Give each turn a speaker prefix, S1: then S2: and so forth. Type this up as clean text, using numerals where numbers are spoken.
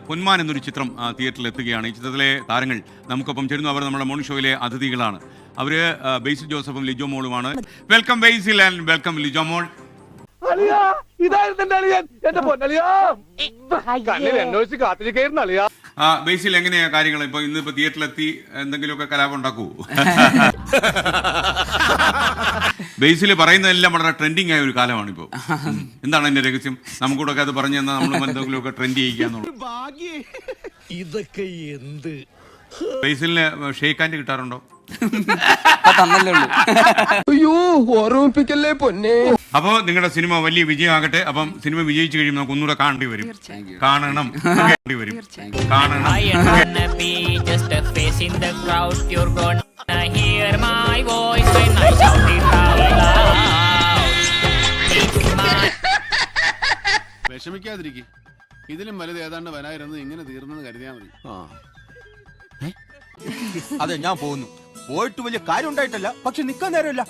S1: പൊന്മാൻ എന്നൊരു ചിത്രം തിയേറ്ററിൽ എത്തുകയാണ്. ഈ ചിത്രത്തിലെ താരങ്ങൾ നമുക്കൊപ്പം ചേരുന്നു. അവർ നമ്മുടെ മോർണിംഗ് ഷോയിലെ അതിഥികളാണ്. അവര് ബേസിൽ ജോസഫും ലിജോ മോളുമാണ്. Welcome Basil and welcome Lijo Mol. Basil എങ്ങനെയാ കാര്യങ്ങൾ? ഇപ്പൊ ഇന്നിപ്പോ തിയേറ്ററിലെത്തി എന്തെങ്കിലുമൊക്കെ കലാപം ഉണ്ടാക്കുവോ? ബേസിൽ പറയുന്നതെല്ലാം വളരെ ട്രെൻഡിങ് ആയ ഒരു കാലമാണ് ഇപ്പൊ. എന്താണ് അതിന്റെ രഹസ്യം? നമുക്കൂടെ അത് പറഞ്ഞു തന്നാൽ നമ്മൾ എന്തെങ്കിലുമൊക്കെ ട്രെൻഡ് ചെയ്യിക്കാന്നുള്ളൂ.
S2: ഇതൊക്കെ എന്ത്?
S1: ബേസിലിന് ഷേക്ക് ഹാൻഡ് കിട്ടാറുണ്ടോ?
S2: അയ്യോ ഓർമ്മിപ്പിക്കല്ലേ പൊന്നെ.
S1: അപ്പൊ നിങ്ങളുടെ സിനിമ വലിയ വിജയമാകട്ടെ. അപ്പം സിനിമ വിജയിച്ചു കഴിയുമ്പോൾ നമുക്ക് ഒന്നുകൂടെ കാണേണ്ടി വരും. കാണണം.
S3: വിഷമിക്കാതിരിക്കും. ഇതിലും വലുത് ഏതാണ്ട് വരായിരുന്നത് ഇങ്ങനെ തീർന്നെന്ന് കരുതിയാൽ മതി.
S4: അതെ, ഞാൻ പോകുന്നു. പോയിട്ട് വലിയ കാര്യം ഉണ്ടായിട്ടല്ല, പക്ഷെ നിക്കാൻ നേരമില്ല.